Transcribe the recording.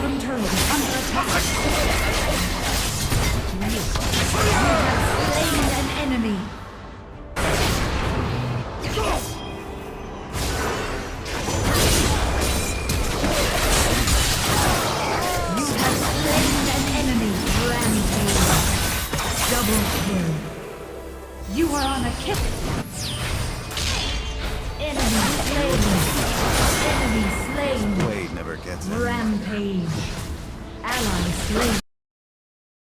bottom turret is under attack. You have slain an enemy. You have slain an enemy. Rampage. Double kill. You are on a kick. Enemy slain. Enemy slain. Blade never gets it. Rampage. Ally slain.